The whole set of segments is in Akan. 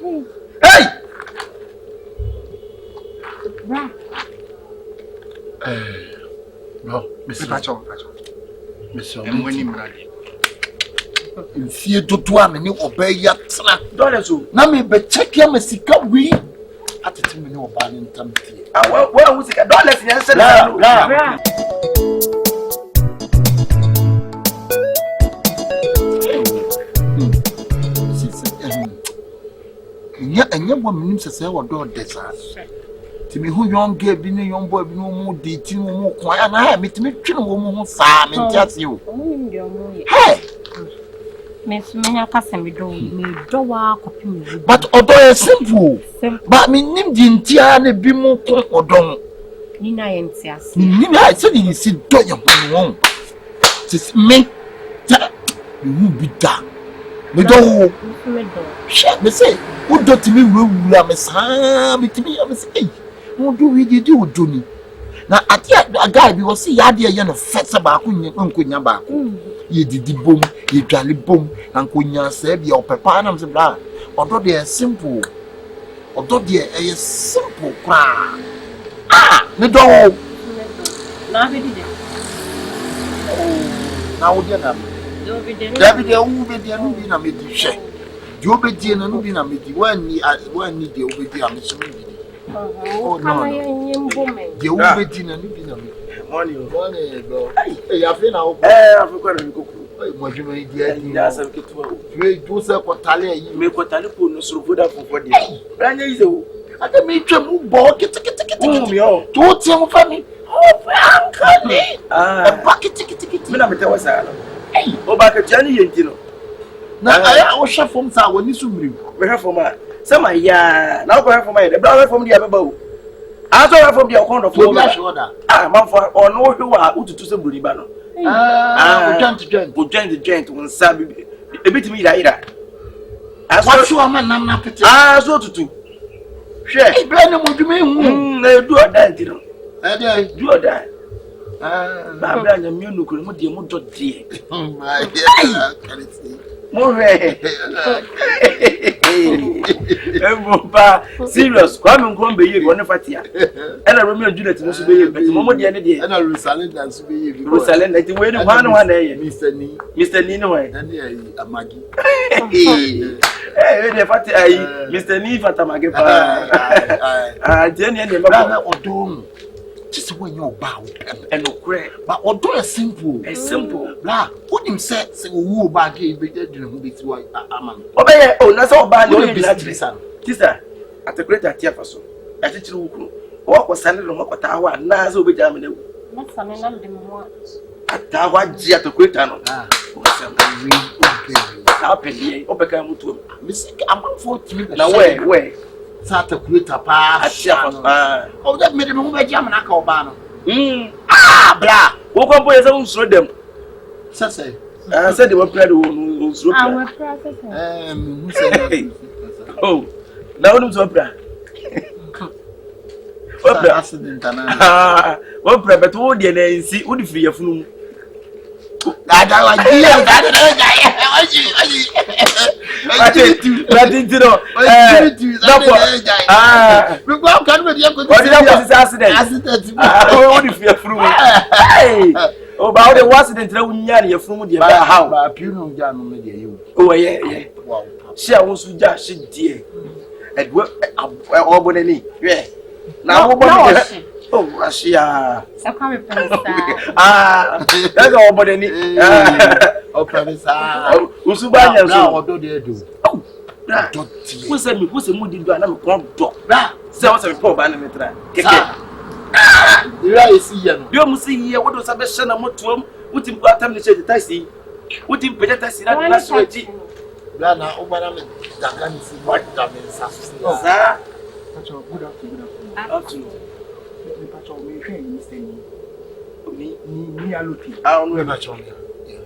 Hey! No, Mr. Pacho. Mr. Mwini if you do to me, you obey your son. Now, me be check your Sika we at the time you are in Tamti. Well, was it $1? Yes, and your woman says, I will do this. To me, who young gave me young boy, no more dating, no more quiet, and I have it to me, no Sam, and just you. Hey! Miss Menya Cassamy do copy. But although simple, but me named Intiane be more or don't. Nina and Sias. Nina, I said you see, do your home. Tis me, you will be done. Me do, shut me say, what do to me, will I miss harm to me? I must say, what do we do, Johnny? Now, at a guy, we will see Yadia Yan of Fets about Uncle Yaba. Ye did boom, ye jolly boom, and Kunya said your papanums and blah. Although they are simple, although they are a simple cry. Ah, the dog. Now we did it. Now we did it. David, you will be the Anubina Medi. You be the Anubina Medi when need the obedience. Oh, no, you will be the Anubina Medi. Money, bro. Hey, I've been out. I've forgotten. What you made the idea of it. You say, what Talia, you make what Talipo no so good up for the brand new. I can make you move, ball, get don't tell me. Oh, uncle, a bucket ticket. Minamita was out. Hey, oh, back at Johnny, you know. Now I was shut from Tower when you swim. We have for my some, now go for my brother from the other boat. I saw from the account of man for or no who are to some Bulibano. Gent, one Sabi, a bit me that. I saw you a man, I'm not pretty. I saw to do. Share, blame what you mean. They do a dance, you know. I do a dance. I'm glad the Munich could put the motor dear. Serious, come and come be one of Fatia. And I remember Juliet to be but Mogya day, and I will silent and to be silent at the way one day, Mr. Nino, and a Maggie. Mr. Nee Fatamagi. Jenny and brother or doom. Just when you're bow and no crack, but or do a simple, blah. Put him set, say, who baggy, be dead in this way. Obey, oh, that's all bad. Sister, at the great Tiafaso, at the true walk was standing on Mokatawa, Nazo be jamming. That's a man of them what? At Tawa Gia to Quitano. Happy, Obecam to Miss Amon now, where? Sata Quita pass. Oh, that made him move a jam and a cobano. Ah, blah. Who can put his own through them? Sassay. I said they were proud of through. Oh, now I'm so proud. What the accident? Ah, what private would you see? Would you free a flu? I didn't know. Accident. Oh, if you're through. Oh, about the accident, you're from the how. Oh, yeah. Wow. She was just dear. And what? Yeah. Now, oh, Russia. That's all but any. Oh, Usubanya now, do they do? Oh, who's a moody gun? I'm a dog. Sounds a poor banana. You see, you must see here what was a best son of Motum, put him got time to say the Tassie, put him better Tassie, not last week. Lana, oh, madam, that can see what that means. Sir, good afternoon. Me are looking. I don't know about you.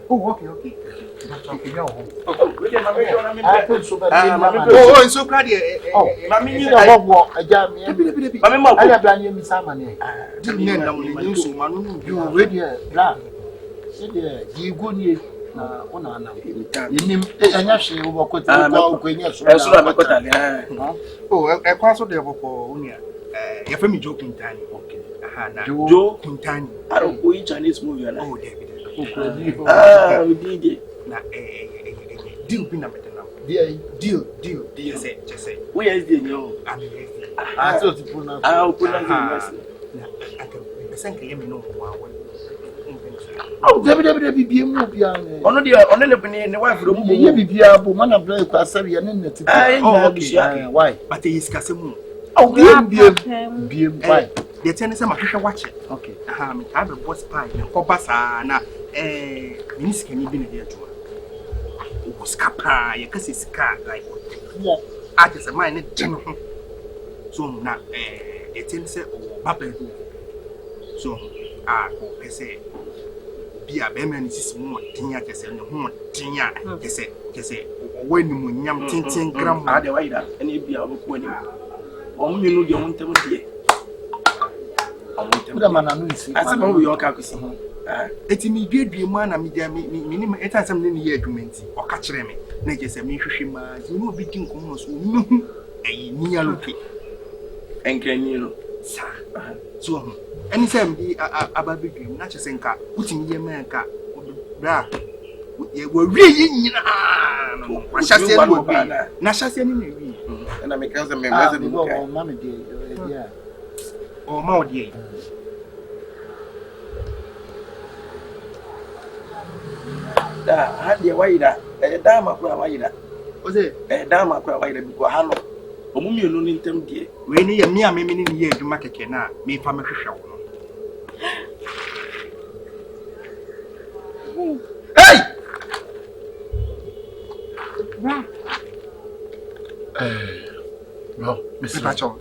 Oh, okay. Oh, it's so crowded. Oh, Mammy, you know what? A jam. I'm a brand new Sammy. Didn't you already? You go near. na ona na inim enya hwe wo ko ti ko enya so na Kuntani oh e kwa so de boko unia ya fami jo Kuntani okay na jo Kuntani aro ko Chinese movie na oh David did na deal bi na metena deal say we is the new so ti puna puna na aka besanke yemi no wa oh David bibie mu bia ono le bini ne wife do mu ye bibia bo mana bla ko asabi ya ne neti why but he is kasemu oh biem why the ten say mahwehwe wache okay me have a boss pie ko basa na minister ni bi na dia tuma o skapa ye kase sika like wo ate say man ne den ho so na the ten say o baba do so ko pese bia be man sisi mo tinya kese ne ho tinya kese o wani mo nyam tintin gram ade waida ene bia oboku ani o mu nu de o ntem de Uda mananu isi. Asema wo yo ka kwisi. Eti mi duadue mu ana mi dia mi ni eta asem ne ye adwumenti. O ka kire me na je se mi hwehwe ma. Ni obi di nkomo so nu ayi ni aloke. Enkrani no. Sa. So ho. Eni se mi ababedue na che se nka utimi ye ma nka bra. Ye wo wie yi nyina. Wa hyase no wo na hyase ni na wi. Na me kan se me meze ni mo ka. Mama de yeah. Oh ma odi. Da hadi waida dama kwa waida Oze dama kwa waida biko hano omumienu ni ntem die we ni ye mia meme ni ye adwuma keke na me fa mehwehwe wo no. hey No, Mr. Pacho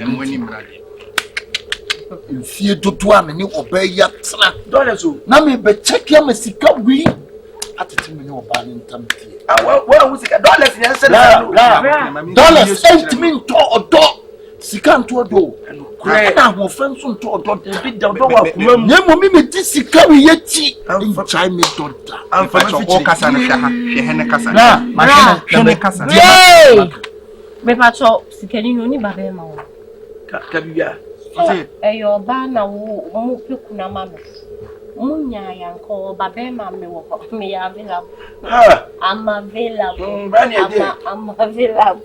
Mwani mradi. Mfie dodo a me ni obeya tra. dole so Na me be check ya mesika wi. Atete me ni oba ni ntam tie. wa usika dole si yanse na Dollars 8 min to odo. Sika nto odo. Na ho fenso nto odo de da do wa kuma mu Nyemo mi me di sika wi yeti. In chai me doda. Pacho o kasa no hwe ha hwe hene kasa. Na ma hwe kasa. Hey! Me pacho sikeni no ni babe ma wo. ka bibia Eyo ba na wo mu peku na ma no. Munya yanko babe ma me wo me ya available. I'm available. I'm available.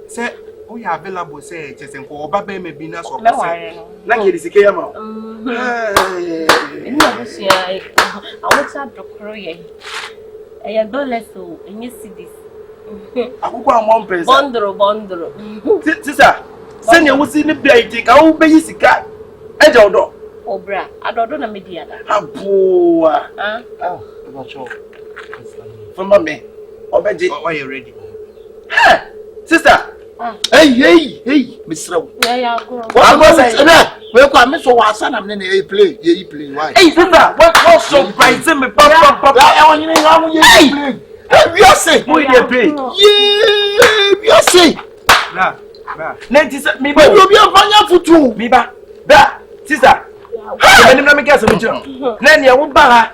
Say we are available say just nko oba be me bi na so say. na ke di sike ya ma Ni na so ya awocha dokro ye. Eya dole so enye sidis. akukwa amon pesa Bondro. sisa senya wusi ni bia iti ka wo beyi sika eje odo Obra, adodo na media da. aboa Bacho. fama me obeje why you ready? sister Hey, Mr. Yeah, go. What say? We kwa me so wasa na me na play why? hey sister what surprise me papa I want you to play. We are say. we dey play Yeah, we are say. Bra. nenti se me We be afanya futu. me ba da sister me na me guess me jira na ne wo ba ha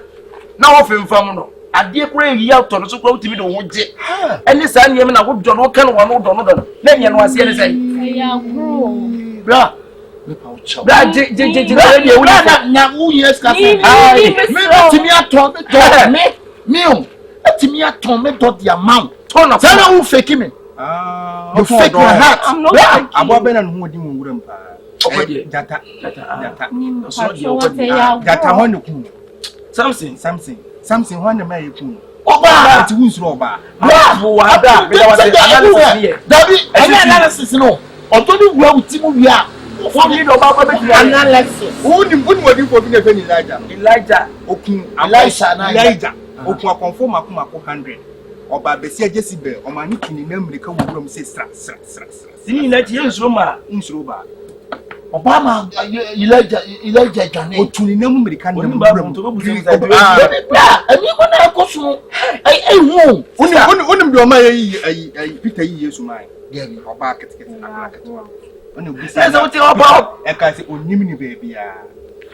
na wo femfam no ade kura yi auto no so kura utimi de wo je ene sa ne me na wo do no kan wo no do no na ne no ase ne say Yeah, go. Bra. Me pa ucha. da je na ne wo Na wo yes ka say. Me timi aton me timi aton me do the amount. turn Say na wo fake me. You fake my heart. I'm not like Abo be na no ho di mu wuram pa. okode Jata. Jata ho ne ku. Something ho ne ma ye ku. Oba. Ti wusuro oba. aboa da me da wa say analysis here Dabi, analysis no. Otoni wura utimu wi a. wo ni do ba ba be analysis. Woni wodi fo bi na fe ni Elijah. Okun Elijah. Okun akonfo mako 100. Oba besi Jezebel o ma ni kini na America wuram say sra. sini na ti ensuro ma Nsuro ba. Obama Elijah Jane. Otuni na America na oni ba wuram. to bu se Ani ko na ekoso. Hu. Onim de o ma yi Peter yi Yesu mai. Debi oba ketekete akrakete. Oni obi say what you about e ka say onim ni ba bia.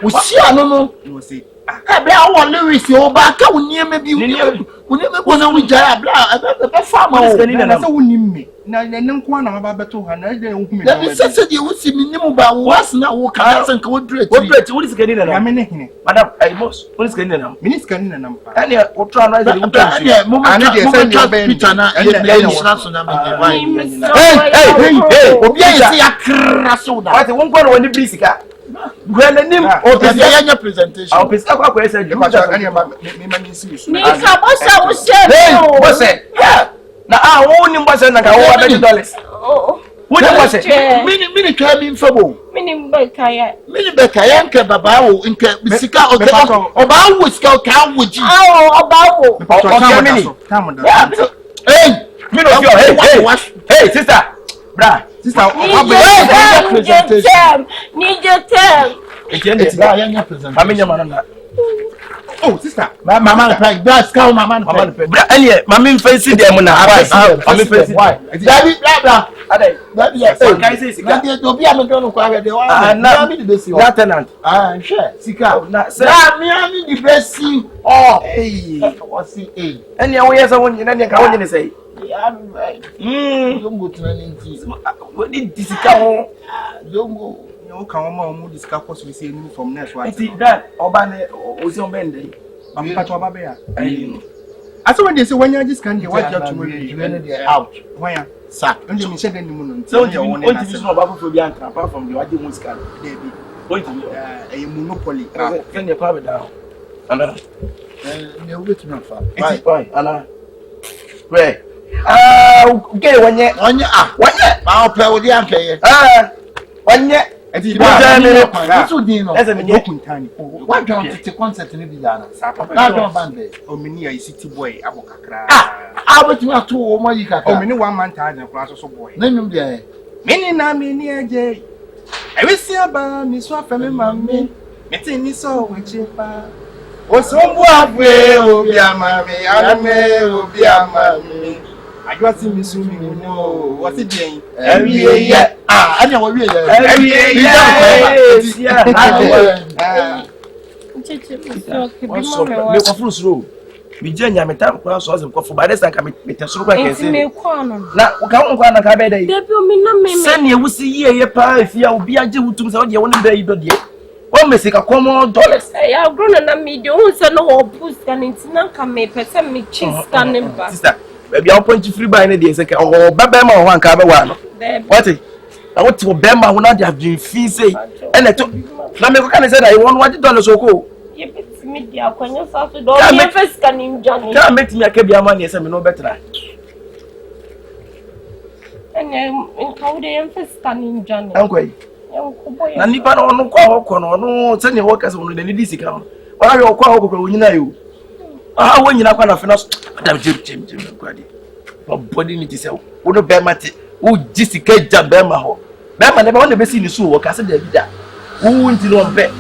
Osi anu no. No say Bla one Lewis, your back, I will near maybe we never want to jab a farmer. That's a winning me. Now, then, one of our battle, and I don't know. That is said you would see me about what's now walk out and go to it. What is getting in? I mean, Madam, I must. What is getting in? Minutes can in a number. And yeah, we'll try and Moment, I won't go on the Bisica. When the name of the presentation, I'll be stuck up with you. What's it? Yeah. Now, I own him was $100. Oh, what was it? Mini cabin for Meaning Becca. Mini Becca, Yanka Babao, in Sika or Bao would scout cow with you. Oh, about Hey, sister, brah. Need your term. Oh, sister, Mamma, that's cow, Mamma, Mamma, fancy them now. I'm fancy. Why? Daddy, blah, Yes, don't be a don't quite the Lieutenant. Sure, Sika. Me, the best scene. Oh, hey, what's it? And your ways, I want you to say. I'm right. Don't go to any tea. What did this come? Don't go. No, come on, discuss what we see from next one. I see that Obane was on bending. I'm part of a bear. I saw when they say when you just can't get what you're out. Why? Sir, and you said any moon. So you want to use no Babu for Bianca apart from the what you want to David. Point to a monopoly. Then you carve it down. Anna, you'll get enough. Fine, Anna. Where? Get one yet. One yet. One yet. I'll play with the anchor. One yet. That's what you know. As a Kuntani. Why don't you take concert in Vidana? Not band. Oh, many a city boy, Abocacra. I would not two or more. You can many 1 month time and class of boy. Name him there. Many na many a day. I will see about Miss Waffam, mammy. Meeting me so with you. Oh, so what will be a mammy, and will be a mammy. I got to miss you, know what's it doing? Every year, I know what we are. Every year, Virginia, my time class wasn't for by this. I can meet a super can say, now, come on, I can't be. Send you will see ye pie if you will be a Jew to the only day you did. One mistake, a common dollars. I have grown and me, the ones and no puss can it's not come me, person me cheeks standing back. Sister, maybe I'll point you free by any day, or Babama or one cab one. What? I want to Bama who not have been fee say, and I took. Now, I say I want $1 or go. Media when you start to do first can in Johnny. Can't make me a cabia money as I know better. And in how they first can in Johnny. Uncle, and Nipan on no call or no sending workers on the Lizzie come. Or I will call when you know. Ah, when you're not going to finish, Madame Jim, body need to say, would have bear matty, who just get jam Bama. Bama never want to be seen in the shoe or castle de vida. Who went to know bet?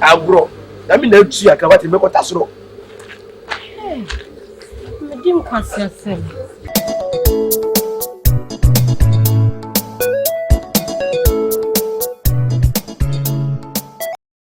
I'll grow. I mean, the tree I can make what I saw. Madame Cassia.